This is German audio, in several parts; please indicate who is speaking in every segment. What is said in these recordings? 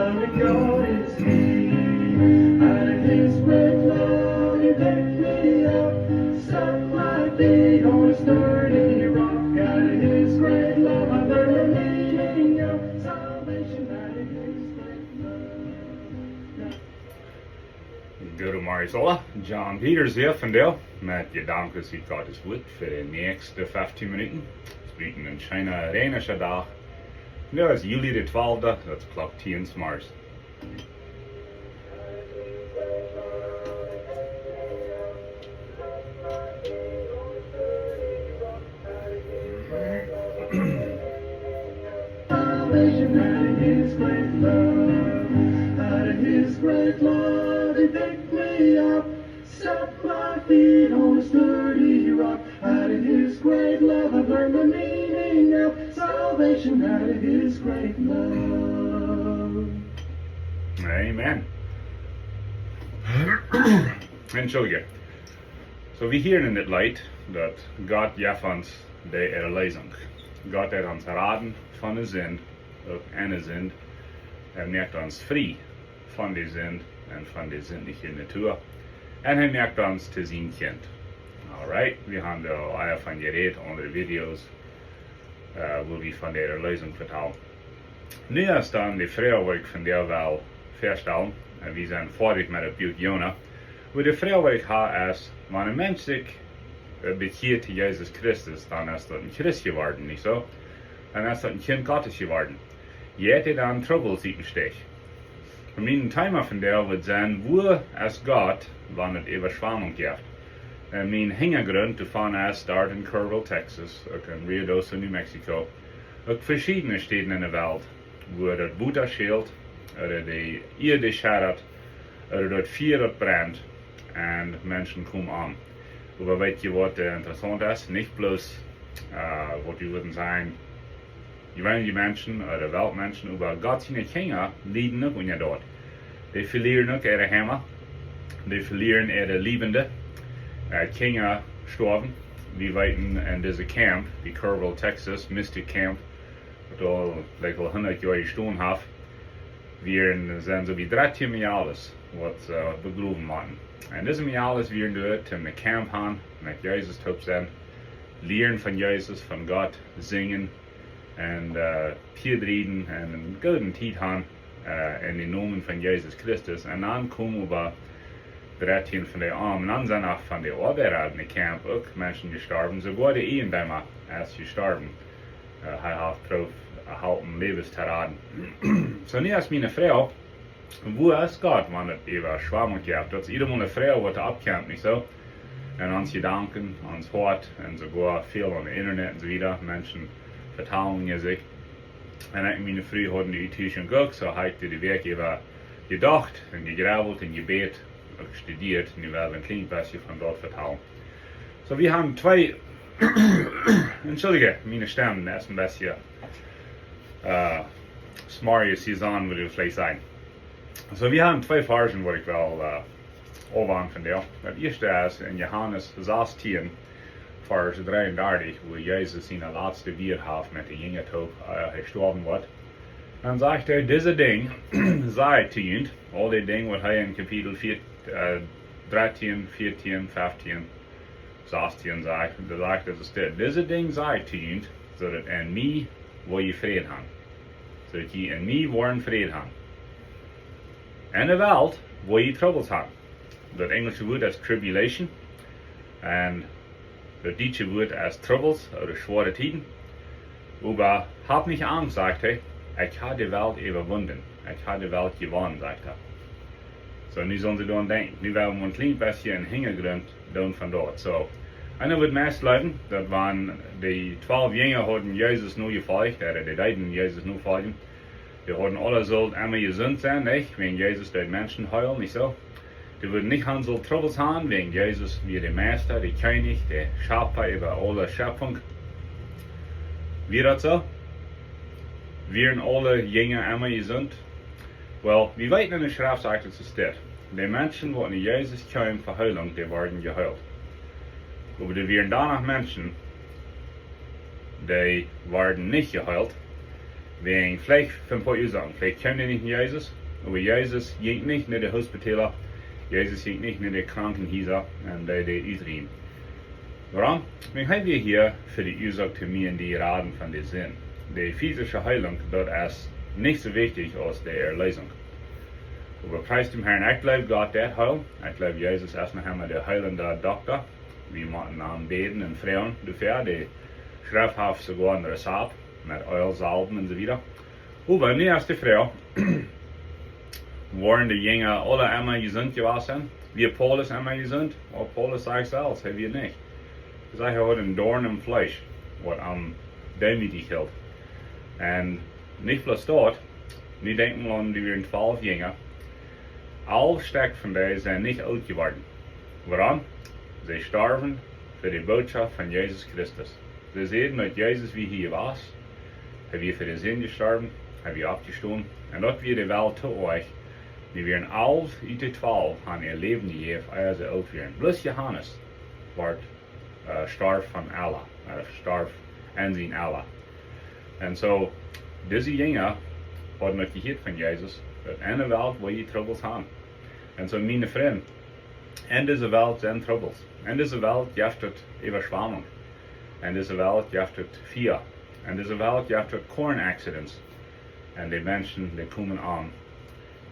Speaker 1: our God is King. Out of His great love He picked me up, set my feet on a sturdy rock. Out of His great love I learned the meaning of salvation. Out of His great love.
Speaker 2: Goedemorgen alle, John Peters hier van Deel met gedankens uit Gottes woord voor de nächste 15 minuten. Het is een schöne regenige dag. Dat is juli de 12e, dat is klok 10 s'morgens.
Speaker 1: Salvation out of His great love, out of His great love He picked me up, set my feet on a sturdy rock. Out of His great love I've learned the meaning of salvation. Out of His great love.
Speaker 2: Amen. Entschuldige. So we hier in dit lied dat God gaf ons de erlezing. God heeft ons raden van de zin, ook en de zin. Maakt ons vrij van de zin en van de zinnige natuur. En hij maakt ons te zijn kind. Alright, we hebben er al van geredet onder video's, waar we van de erlezing vertellen. Nu is dan de vrouw waar ik van der wel verstellen, en we zijn fertig met het boek Jona, waar de vrouw waar ik ha is, wanneer een mens zich bekeert tot Jezus Christus, dan is dat een Christ geworden, niet zo? Dan is dat een kind Gottes geworden. Je hebt dan troubles in stech. Mijn thema van der wordt zijn, wo is God, wanneer het Überschwemmung gibt. Mijn hintergrund daarvan is daar in Kerrville, Texas, ook in Rio Doce, New Mexico, ook verschillende steden in de wereld, waar het Wuta schaelt, oder de Erde schaddert, oder dort vuur dat brandt, en mensen komen aan. Aber weet je wat interessant is? Niet bloß, wat je würden zijn, gewöhnliche Menschen oder Weltmenschen, aber Gott seine Kinder leiden ook wanneer dort. Die verlieren ook ihre Heimat, die verlieren ihre Liebende, Kinder sterben. Wir weten in diesem Camp, die Kerrville, Texas, Mystic Camp, wat al like 100 Jahre gestaan hat, wir sind so wie 13 Jahres, was begraben machen. Und diesem Jahr ist wir dort in der Camp haben, mit Jesus top sein, lernen von Jesus, von Gott, singen und viel reden und einen guten Zeit haben in den Namen von Jesus Christus. Und dann kommen über 13 von den Armen, dann sind auch von den Arbeiter in der Camp auch Menschen gestorben, sogar der Ehebämer ist gestorben. Er hat drauf erhalten Lebensterraten. So, nu ist meine Frau, wo ist Gott, wenn es Überschwemmung gibt? Das ist jeder eine Frau, die abkämpft, nicht so? Und uns Gedanken, uns Hort, und sogar viel auf dem Internet und so weiter. Menschen vertalen sich. Und ich meine Frau hatten die IT schon geguckt, so habe ich die Weg über gedacht und gegrabbelt und gebet und studiert. Und ich werde ein kleines bisschen von dort vertalen. So, wir haben zwei, entschuldige, meine Stimme ist ein bisschen smarrier Saison, würde ich vielleicht sagen. So, wir haben zwei Versen, wo ich will aufhören von der. Das erste ist in Johannes 16, Vers 33, wo Jesus seine letzte Wiederhaft mit der Jüngertod gestorben wird. Dann sagt er, diese Dinge sei zu ihnen, all die Dinge, was er in Kapitel 13, 14, 15, 16 sagt, da sagt er, diese Dinge sei zu ihnen, so dass in mir, wo ihr Frieden habt. So dass ihr in mir wollen Frieden habt. In der Welt, wo ihr Troubles habt. Das englische Wort ist Tribulation. Und das deutsche Wort ist Troubles oder schwere Tiden. Aber habt nicht Angst, sagt er. Ich habe die Welt überwunden. Ich habe die Welt gewonnen, sagt er. So, nu sollen sie daran denken. Nu werden wir ein klein bisschen in Hintergrund tun von dort. So, einer wird meist leiden, das waren die 12 Jünger, hatten Jesus nur gefolgt, oder die Leiden Jesus nur folgen. Die hatten alle sollen einmal gesund sein, nicht? Wegen Jesus den Menschen heilen, nicht so? Die würden nicht haben so Troubles haben, wegen Jesus wie der Meister, der König, der Schöpfer über alle Schöpfung. Wie das so? Wären alle Jünger einmal gesund? Well, wir weten in der Schrift sagt es steht. Die Menschen, die in Jesus kamen für Heilung, die werden geheilt. Aber die wären danach Menschen, die werden nicht geheilt. wegen, vielleicht für ein paar Ursachen, vielleicht kennen die nicht Jesus, aber Jesus ging nicht in die Hospitaler, Jesus ging nicht in die Krankenhäuser und die Israel. Warum? Wir haben hier für die Ursache zu mir in die Raden von der Sinn. Die physische Heilung, dort ist nicht so wichtig als die Erlösung. Aber preis dem Herrn, ich glaube Gott der heil. Ich glaube Jesus ist noch einmal der heilende Doktor. Wir machen am Beten und Frauen dafür, die schrifthaft sogar ein Rezept mit Öl, Salben und so weiter. Aber nie als die Frau waren die Jünger alle einmal gesund gewesen. Wie Paulus einmal gesund? Well, Paulus sagt selbst, hey, wir nicht. Sie hat ein Dorn im Fleisch, was am demütig hält. Und nicht bloß dort, wir denken an die wären 12 Jünger. Alle Stück von denen sind nicht alt geworden. Warum? Sie starben für die Botschaft von Jesus Christus. Sie sehen, dass Jesus wie hier war, hat wir für die Sinn gestorben, hat wir abgestorben. Und dort wird die Welt zu euch. Wir werden alle, die 12, an ihr Leben gegeben, als sie alt werden. Bloß Johannes war starb von Allah, starb ansehen Allah. Und so, diese Jünger haben noch gehört von Jesus, dass eine Welt, wo die Troubles haben. Und so, meine Freunde, in dieser Welt sind Troubles. In dieser Welt gibt es Überschwemmung. In dieser Welt gibt es Vieh. In dieser Welt gibt es Korn-Accidents. Und die Menschen, die kommen an.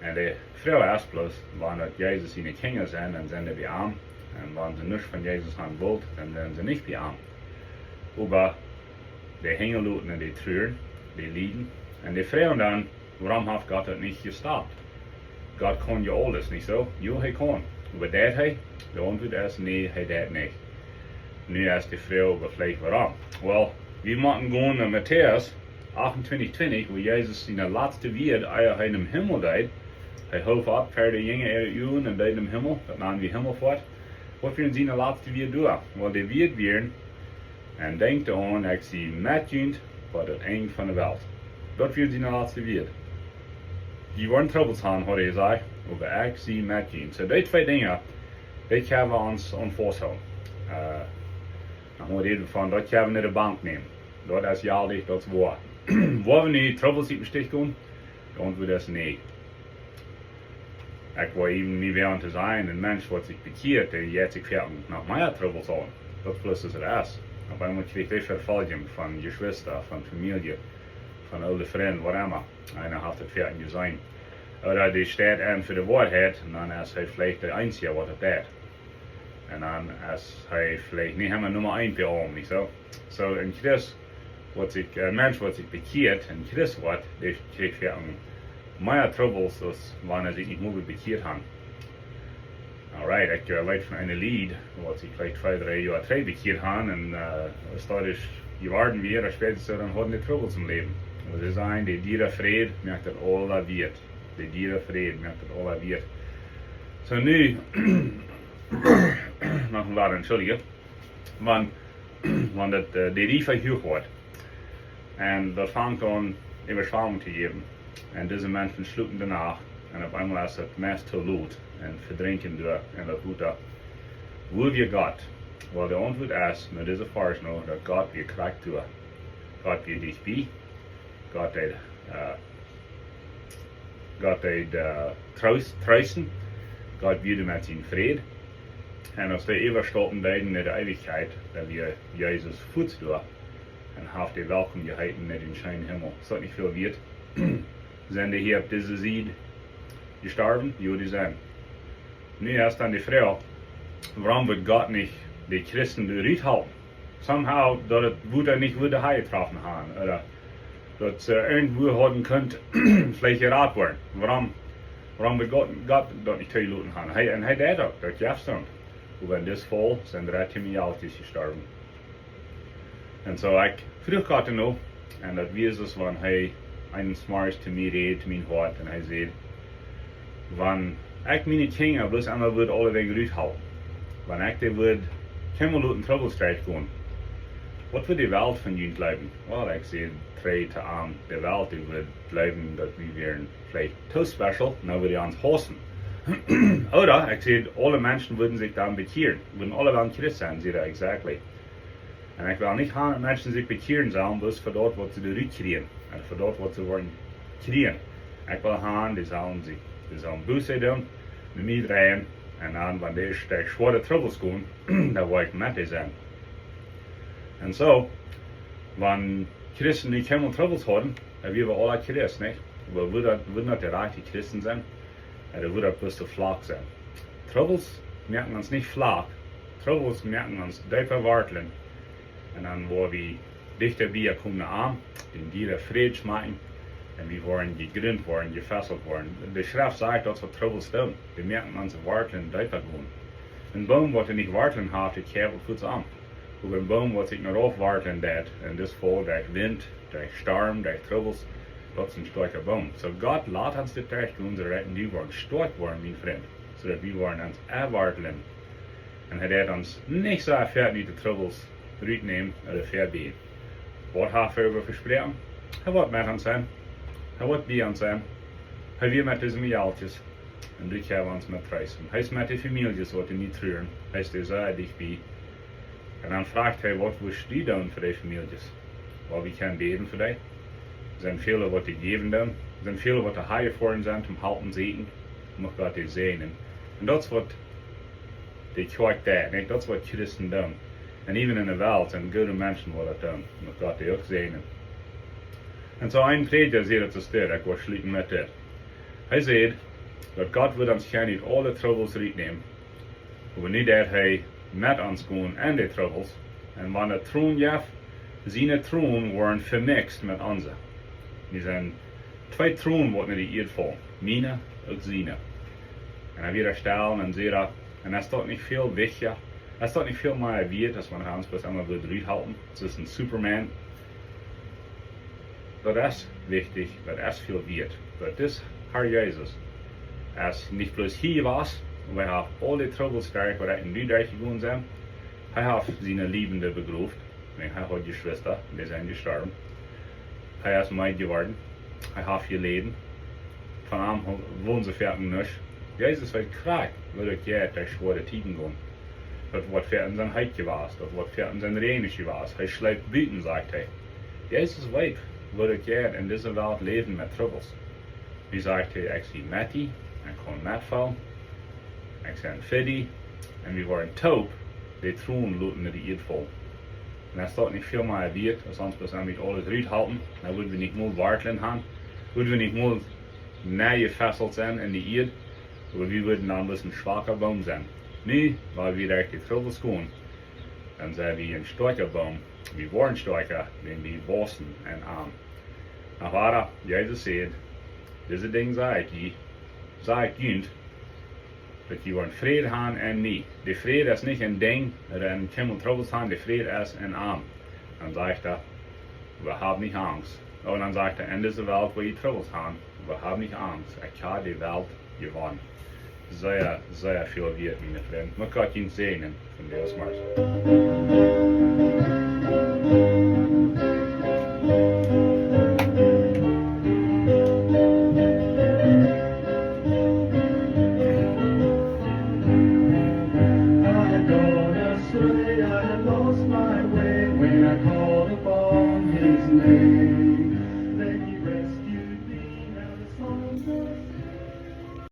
Speaker 2: Und die Frau erst bloß, wenn Jesus ihre Kinder sind, dann sind die arm. Und wenn sie nichts von Jesus haben wollen, dann sind sie nicht arm. Aber die Hängeluten und die Trüren, die liegen. Und die Frauen dann, warum hat Gott das nicht gestoppt? Gott kann ja alles, nicht so? Ja, er kann. Aber das hier, der Antwort ist, nee, er das nicht. Nu ist die Frau, aber vielleicht warum? Well, wir machen gehen in Matthäus 28:20, wo Jesus seine letzte Wort, er im Himmel deed. Er hoofd ab, per die Jünger Uhren und deed im Himmel, das nennen wir Himmelfahrt. Was werden sie in der letzte Wort tun? Well, die wird werden, und denkt daran, ich sie mitgehen, bei das Ende von der Welt. Dort wird sie in der letzte Wort. Die wollen Troubles haben, hat er gesagt, aber ich sie mitgehen. So, die zwei Dinge, die können wir uns vorstellen. Dann reden wir von, dort können wir nicht die Bank nehmen. Dort ist ja nicht, dort ist wahr. Wollen wir nicht Troubles im Stich gehen? Dann wird das nicht. Ich war eben nie während zu sein, ein Mensch, der sich bekehrt, der jetzt sich nach meiner Troubles an. Das plus ist es. Auf einmal kriegt ich Verfolgung von Geschwistern, von Familie, von alten Freunden, was immer. Einer hat das fertig gesehen. Oder die steht an für die Wahrheit, und dann ist er vielleicht der Einzige, was er tut. Und dann ist er vielleicht nicht immer Nummer 1 bei allem, nicht so? So, in Christ, ein Mensch, der sich bekehrt, in Christ wird, der kriegt für mehr Troubles, als wenn er sich nicht mehr bekehrt hat. Alright, ich weiß von einem Lied, wo sich vielleicht 2-3 Jahre bekehrt haben, und dadurch geworden wird, spätestens dann hat die Troubles im Leben. Und sie sagen, die Diere Fried merkt das aller wird. Die Diere Fried merkt das aller wird. So, nu, noch ein Laden, entschuldige, wenn das, die Riefe hoch wird, und das fängt an, Überschwemmung zu geben, und diese Menschen schlucken danach, und auf einmal ist das meist zu laut, und verdrinken durch, in der Wuta. Wo wir Gott? Weil die Antwort ist, mit dieser Vers noch, dass Gott wir kriegt durch. Gott wird dich bei, Gott wird trösten, Gott wird mit seinem Frieden. Und als wir überstoppen werden in der Ewigkeit, da wir Jesus Fuß durch, und haben die Welcome gehalten in den schönen Himmel. So nicht viel wird. Sind die hier auf dieser Seite gestorben? Ja, die sind. Nu ist dann die Frage, warum wird Gott nicht die Christen durchhalten? Somehow, dass Wuta nicht wieder heimgetroffen haben, oder dass irgendwo haben könnte, vielleicht geraten werden. Warum wird Gott dort nicht zugelassen haben? Und er hat auch, das gibt's dann. Aber in diesem Fall sind 13 Jahre gestorben. Und so, ich frage Gott noch, und das wird es, wenn er einen Smarts zu mir redet, zu mir hört, und er sagt, wenn ich meine Kinder bloß einmal würde alle Dinge durchhalten, wenn ich die würde keine Minuten Trouble-Streit gehen, was würde die Welt von ihnen glauben? Well, ich sehe, drei zu arm, die Welt, die würde glauben, dass wir wären vielleicht too special, dann würde ich uns hassen. Oder, ich sehe, alle Menschen würden sich dann bekehren, würden alle dann Christ sein, sehe ich exactly. Und ich will nicht haben, dass Menschen sich bekehren sollen, bloß für dort, was sie zurückkriegen. En voor dat wat ze worden kriegen. Ik wil gaan, die zullen bussen doen, met mij draaien. En dan, wanneer de zware troubles komen, dan wil ik met die zijn. En zo, wanneer Christen niet helemaal troubles hadden, dan wir alle Christen, nicht? Wir würden nicht der reiche Christen sein, oder würden bloß zu flach sein. Troubles merken uns nicht flach, Troubles merken uns dieper warteln. Und dann, wo wir dichter bei kommen an, den Gier Frieden machen, und wir wollen gegründet worden, gefesselt worden. De Schrift sagt, dass wir Troubles tun. Wir merken uns warteln dieper gewohnt. Ein Baum, was nicht warteln hat, der kämpft gut an. Aber ein Baum, was sich noch aufwarten hat, in das Fall durch Wind, durch Sturm, durch Troubles, das ist ein starker Baum. So Gott lässt uns die Tag tun, so dass wir wollen stark werden, mein Freund. So dass wir wollen uns erwarten. Und er hat uns nicht so fertig die Troubles zurücknehmen oder verbeten. Was hat er über versprochen? Er wird mit uns sein. Er wird bei uns sein. Er wird mit diesen Jaltjes. Und du kannst uns mit preisen. Er ist mit den Familien, die nicht trüren. Er ist sehr dich bei. Und dann fragt er, was willst du tun für die Familien? Weil wir können beten für dich. Es sind viele, was die geben tun. Es sind viele, was die Haie vorhin sind, zum Halten sehen. Und Gott die sehen. Und das ist was die Kirche tut. Das ist was Christen tun. Und even in der Welt sind gute Menschen, die das tun. Und Gott die auch sehen. Und so ein Prediger sieht das steht, ich will schließen mit das. Er sagt, dass Gott wird uns gerne nicht alle Troubles reinnehmen. Aber nicht, dass er mit uns gehen in die Troubles. Und wenn der Thron jaf, seine Thron waren vermixt mit unseren. Die sind zwei Thronen, die in die Erde fallen. Meine und seine. Und dann wird er stellen und sieht, und das ist doch nicht viel wichtiger. Das ist doch nicht viel mehr wert, dass man uns bloß einmal wieder durchhalten. Das ist ein Superman. Das ist wichtig, das ist viel wert. Das Herr Jesus, ist nicht bloß hier was, und wir haben alle Troubles durch, die in die durchgegangen sind. Er hat seine Liebende begraft. Er hat die Schwester, die sind gestorben. Er ist Meid geworden. Er hat geleden. Von ihm wohnen sie fertig nicht. Jesus wird krank, weil er geht durch schwere Tiden gehen. Das wird für ihn sein Heid gewesen, das wird für ihn sein Reinisch gewesen. Er schlägt Blüten, sagt er. Jesus weiß, wo er geht in dieser Welt leben mit Troubles. Wie sagt er, ich sehe Matti, ich kann mitfallen, ich sehe ein Fiddy, und wir waren taub, die Thron looten in die Erde voll. Und das ist doch nicht viel mehr wert, als uns bis mit alles reinhalten. Dann würden wir nicht mal warten haben, würden wir nicht mal näher gefesselt sein in die Erde, aber wir würden dann ein bisschen schwacher Baum sein. Nee, weil wir durch die Troubles gehen, dann sind wir ein starker Baum. Wir waren stärker, wenn wir wachsen und arm. Aber Jesus sagt, diese Dinge sagt Gott, dass die wollen Frieden haben und nie. Die Friede ist nicht ein Ding, oder ein Himmel Troubles haben, die Friede ist ein Arm. Dann sagt er, wir haben nicht Angst. Und dann sagt er, in dieser Welt, wo die Troubles haben, wir haben nicht Angst. Ich habe die Welt gewonnen. Sehr, sehr viel wert, meine Freunde. Man kann ihn sehen von Deus Mars.
Speaker 1: I had lost my way when I called upon His name.